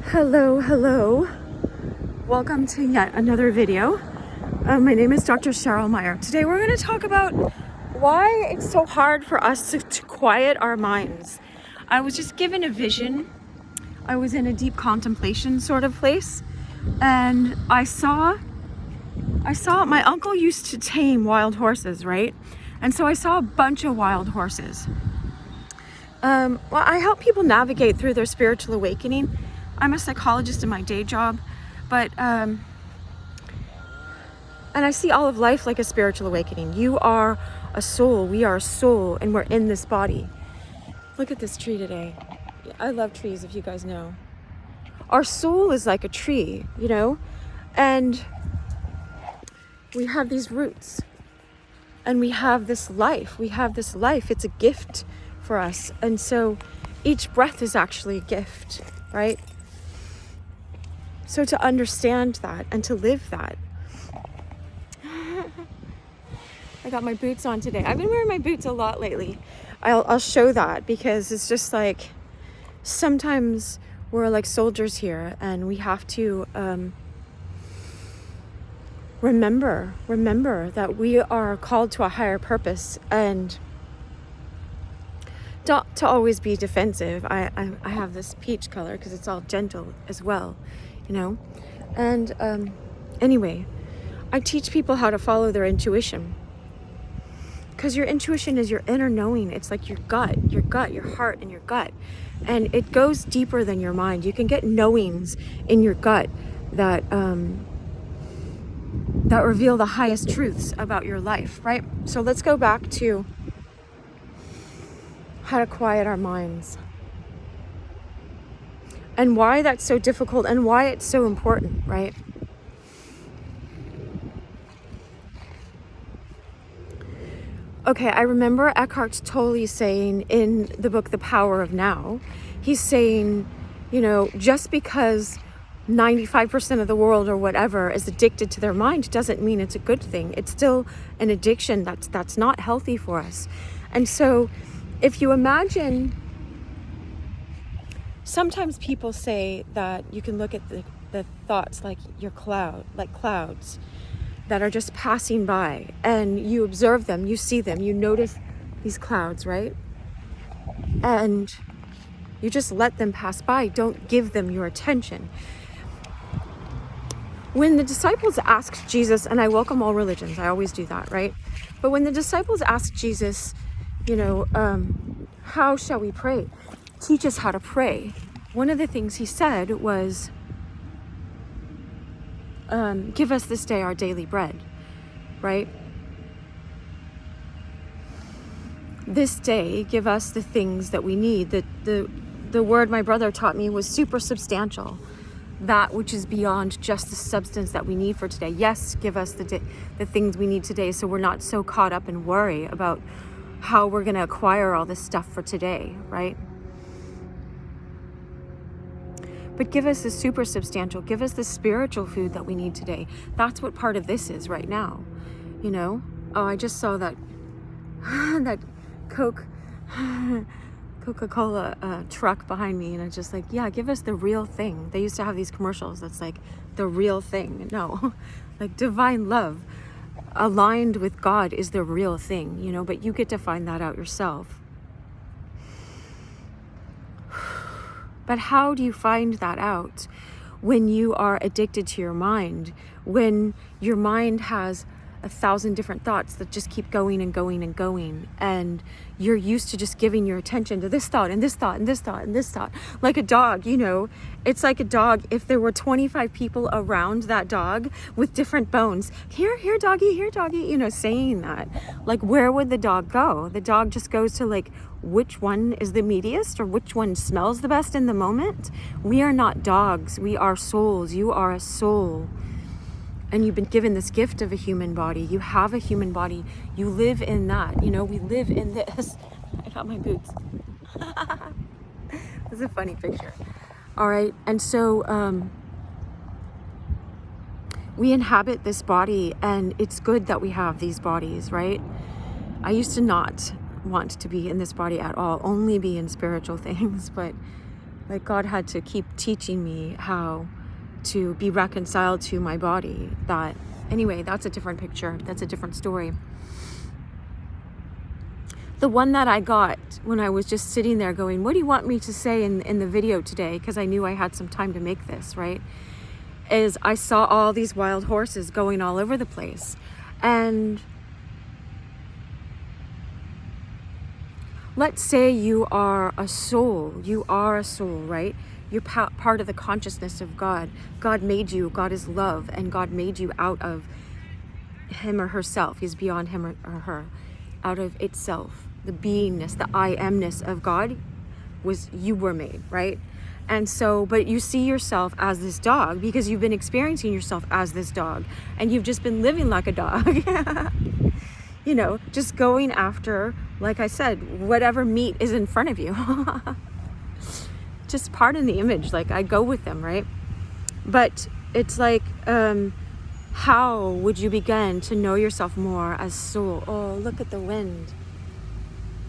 Hello. Welcome to yet another video. My name is Dr. Cheryl Meyer. Today we're going to talk about why it's so hard for us to quiet our minds. I was just given a vision. I was in a deep contemplation sort of place, and I saw my uncle used to tame wild horses, right? And so I saw a bunch of wild horses. Well, I help people navigate through their spiritual awakening. I'm a psychologist in my day job, but and I see all of life like a spiritual awakening. You are a soul, we are a soul, and we're in this body. Look at this tree today. I love trees, if you guys know. Our soul is like a tree, you know, and we have these roots, and we have this life. It's a gift for us, and so each breath is actually a gift, right? So to understand that and to live that. I got my boots on today. I've been wearing my boots a lot lately. I'll show that, because it's just like sometimes we're like soldiers here, and we have to remember that we are called to a higher purpose, and not to always be defensive. I have this peach color because it's all gentle as well, you know. And anyway, I teach people how to follow their intuition, because your intuition is your inner knowing. It's like your gut, your heart, and your gut, and it goes deeper than your mind. You can get knowings in your gut that reveal the highest truths about your life, right? So let's go back to how to quiet our minds, and why that's so difficult, and why it's so important, right? Okay, I remember Eckhart Tolle saying in the book The Power of Now, he's saying, you know, just because 95% of the world or whatever is addicted to their mind doesn't mean it's a good thing. It's still an addiction that's not healthy for us. And so if you imagine, sometimes people say that you can look at the thoughts like clouds that are just passing by, and you observe them, you see them, you notice these clouds, right? And you just let them pass by. Don't give them your attention. When the disciples asked Jesus, and I welcome all religions, I always do that, right? But when the disciples asked Jesus, you know, how shall we pray? Teach us how to pray. One of the things he said was, give us this day our daily bread, right? This day, give us the things that we need. The word my brother taught me was super substantial. That which is beyond just the substance that we need for today. Yes, give us the things we need today, so we're not so caught up in worry about how we're going to acquire all this stuff for today, right? But give us the super substantial, give us the spiritual food that we need today. That's what part of this is right now, you know? Oh, I just saw that that Coca-Cola truck behind me, and it's just like, yeah, give us the real thing. They used to have these commercials that's like, the real thing. No, like divine love aligned with God is the real thing, you know, but you get to find that out yourself. But how do you find that out when you are addicted to your mind, when your mind has 1,000 different thoughts that just keep going and going and going, and you're used to just giving your attention to this thought and this thought and this thought and this thought? Like a dog, you know, it's like a dog. If there were 25 people around that dog with different bones, here doggy, you know, saying that, like, where would the dog go? The dog just goes to like, which one is the meatiest, or which one smells the best in the moment? We are not dogs, we are souls. You are a soul, and you've been given this gift of a human body. You have a human body. You live in that, you know, we live in this. I got my boots. This is a funny picture. All right, and so we inhabit this body, and it's good that we have these bodies, right? I used to not want to be in this body at all, only be in spiritual things, but Like God had to keep teaching me how to be reconciled to my body. That, anyway, that's a different picture. That's a different story. The one that I got when I was just sitting there going, what do you want me to say in the video today? Because I knew I had some time to make this, right? Is I saw all these wild horses going all over the place. And let's say you are a soul, right? You're part of the consciousness of God. God made you, God is love, and God made you out of him or herself. He's beyond him or her, out of itself. The beingness, the I amness of God was, you were made, right? And so, but you see yourself as this dog because you've been experiencing yourself as this dog, and you've just been living like a dog. You know, just going after, like I said, whatever meat is in front of you. Just pardon the image, like I go with them, right? But it's like, how would you begin to know yourself more as soul? Oh, look at the wind.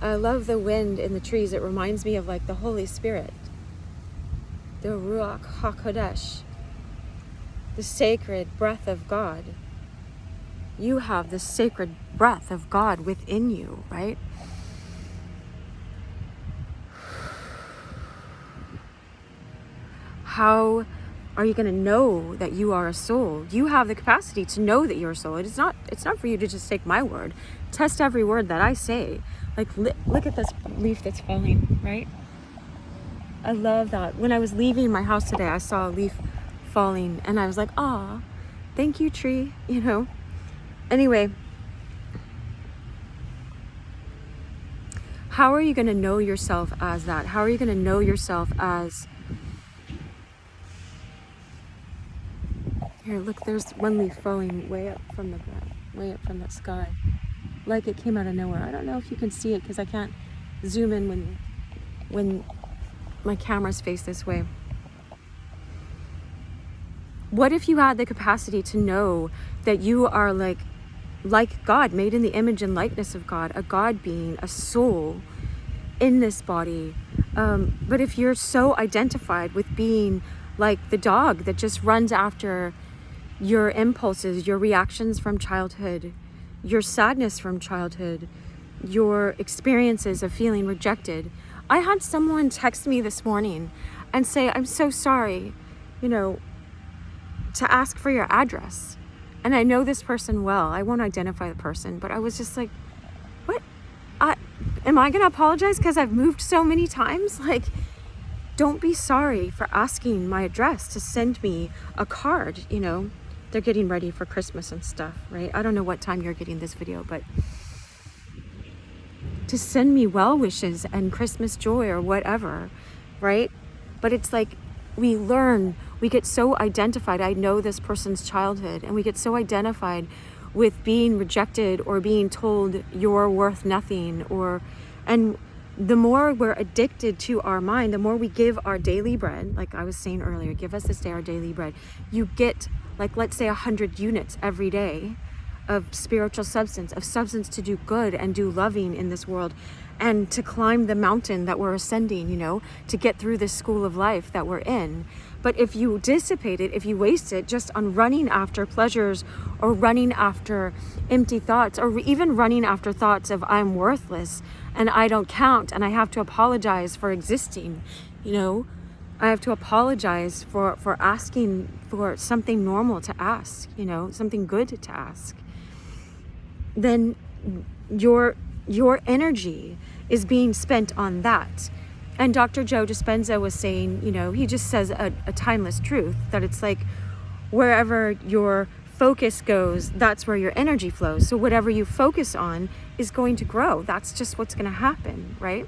I love the wind in the trees. It reminds me of like the Holy Spirit, the Ruach HaKodesh, the sacred breath of God. You have the sacred breath of God within you, right? How are you going to know that you are a soul? You have the capacity to know that you're a soul. It's not for you to just take my word. Test every word that I say. Like, look at this leaf that's falling, right? I love that. When I was leaving my house today, I saw a leaf falling and I was like, "Aw, thank you, tree," you know? Anyway, how are you going to know yourself as that? How are you going to know yourself as... Here, look, there's one leaf falling way up from the ground, way up from the sky. Like it came out of nowhere. I don't know if you can see it because I can't zoom in when my camera's faced this way. What if you had the capacity to know that you are like God, made in the image and likeness of God, a God being, a soul in this body. But if you're so identified with being like the dog that just runs after your impulses, your reactions from childhood, your sadness from childhood, your experiences of feeling rejected. I had someone text me this morning and say, "I'm so sorry, you know, to ask for your address." And I know this person well. I won't identify the person, but I was just like, what? Am I going to apologize because I've moved so many times? Like, don't be sorry for asking my address to send me a card, you know. They're getting ready for Christmas and stuff, right? I don't know what time you're getting this video, but to send me well wishes and Christmas joy or whatever, right? But it's like we get so identified. I know this person's childhood, and we get so identified with being rejected or being told you're worth nothing, and the more we're addicted to our mind, the more we give our daily bread, like I was saying earlier, give us this day our daily bread. You get, like, let's say 100 units every day of spiritual substance, of substance to do good and do loving in this world, and to climb the mountain that we're ascending, you know, to get through this school of life that we're in. But if you dissipate it, if you waste it just on running after pleasures or running after empty thoughts, or even running after thoughts of I'm worthless and I don't count and I have to apologize for existing, you know, I have to apologize for asking for something normal to ask, you know, something good to ask, then your energy is being spent on that. And Dr. Joe Dispenza was saying, you know, he just says a timeless truth, that it's like wherever your focus goes, that's where your energy flows. So whatever you focus on is going to grow. That's just what's going to happen, right?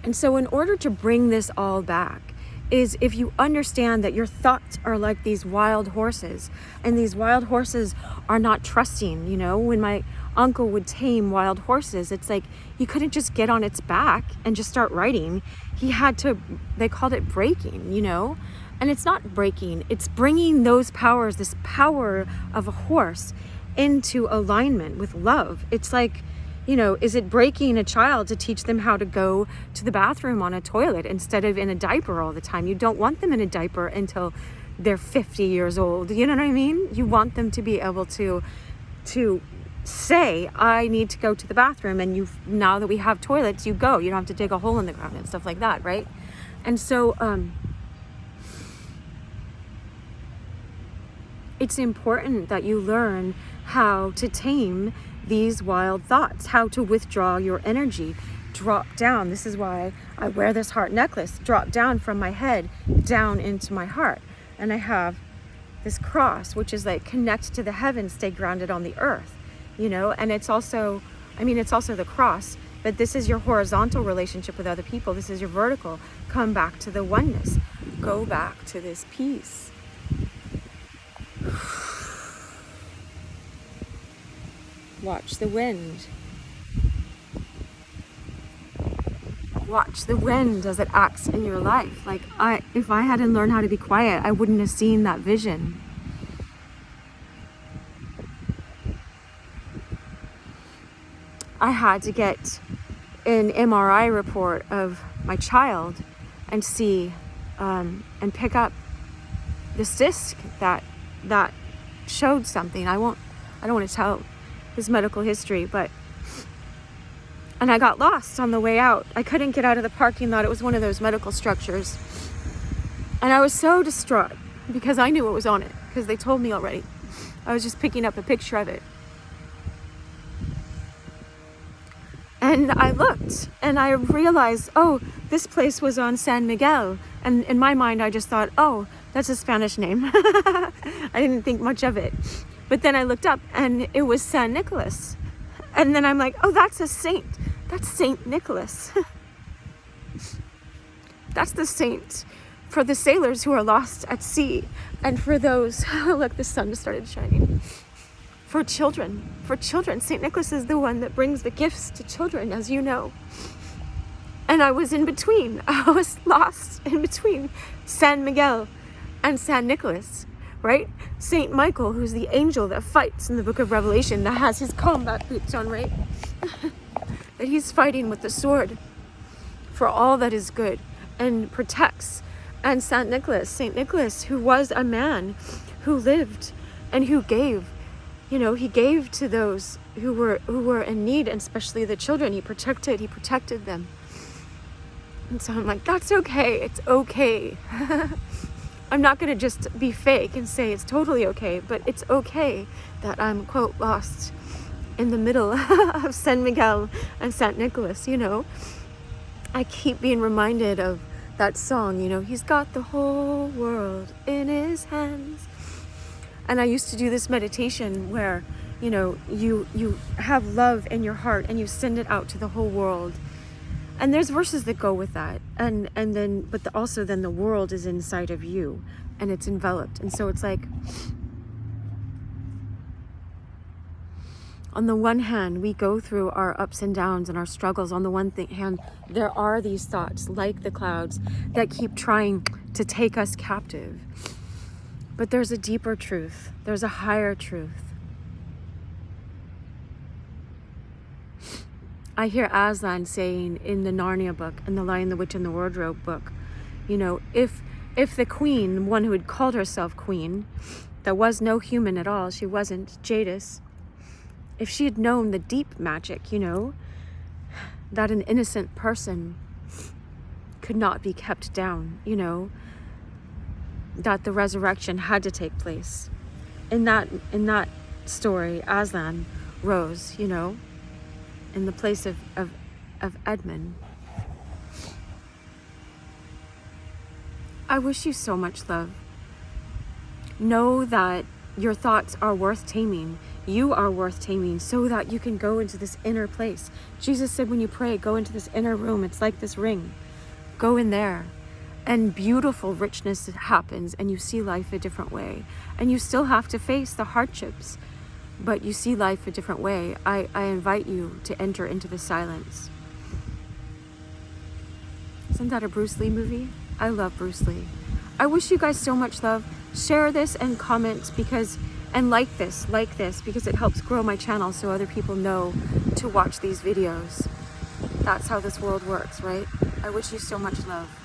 And so in order to bring this all back is if you understand that your thoughts are like these wild horses, and these wild horses are not trusting, you know. When my uncle would tame wild horses, it's like you couldn't just get on its back and just start riding. He had to, they called it breaking, you know. And it's not breaking, it's bringing those powers, this power of a horse, into alignment with love. It's like You know, is it breaking a child to teach them how to go to the bathroom on a toilet instead of in a diaper all the time? You don't want them in a diaper until they're 50 years old. You know what I mean? You want them to be able to say, I need to go to the bathroom, and now that we have toilets, you go. You don't have to dig a hole in the ground and stuff like that, right? And so it's important that you learn how to tame these wild thoughts, how to withdraw your energy, drop down. This is why I wear this heart necklace, drop down from my head down into my heart. And I have this cross, which is like connect to the heavens, stay grounded on the earth, you know. And it's also, it's also the cross, but this is your horizontal relationship with other people. This is your vertical. Come back to the oneness. Go back to this peace. Watch the wind. Watch the wind as it acts in your life. Like, if I hadn't learned how to be quiet, I wouldn't have seen that vision. I had to get an MRI report of my child and see and pick up this disc that showed something. I don't want to tell his medical history, and I got lost on the way out. I couldn't get out of the parking lot. It was one of those medical structures. And I was so distraught because I knew what was on it, because they told me already. I was just picking up a picture of it. And I looked and I realized, oh, this place was on San Miguel. And in my mind, I just thought, oh, that's a Spanish name. I didn't think much of it. But then I looked up and it was San Nicolas. And then I'm like, oh, that's a saint. That's Saint Nicholas. That's the saint for the sailors who are lost at sea. And for those, look, the sun just started shining. For children. Saint Nicholas is the one that brings the gifts to children, as you know. And I was in between. I was lost in between San Miguel and San Nicholas. Right? Saint Michael, who's the angel that fights in the book of Revelation, that has his combat boots on, right? That he's fighting with the sword for all that is good and protects. And Saint Nicholas, who was a man who lived and who gave. You know, he gave to those who were in need, and especially the children. He protected them. And so I'm like, that's okay. It's okay. I'm not going to just be fake and say it's totally okay, but it's okay that I'm, quote, lost in the middle of San Miguel and Saint Nicholas, you know. I keep being reminded of that song, you know, he's got the whole world in his hands. And I used to do this meditation where, you know, you have love in your heart and you send it out to the whole world. And there's verses that go with that. And then, but also then the world is inside of you and it's enveloped. And so it's like, on the one hand, we go through our ups and downs and our struggles. On the one hand, there are these thoughts like the clouds that keep trying to take us captive. But there's a deeper truth. There's a higher truth. I hear Aslan saying in the Narnia book and the Lion, the Witch, and the Wardrobe book, you know, if the queen, one who had called herself queen, that was no human at all, she wasn't, Jadis, if she had known the deep magic, you know, that an innocent person could not be kept down, you know, that the resurrection had to take place. In that story, Aslan rose, you know, in the place of Edmund. I wish you so much love. Know that your thoughts are worth taming. You are worth taming so that you can go into this inner place. Jesus said when you pray, go into this inner room. It's like this ring. Go in there. And beautiful richness happens and you see life a different way. And you still have to face the hardships, but you see life a different way. I invite you to enter into the silence. Isn't that a Bruce Lee movie? I love Bruce Lee. I wish you guys so much love. Share this and comment, because And like this, because it helps grow my channel so other people know to watch these videos. That's how this world works, right? I wish you so much love.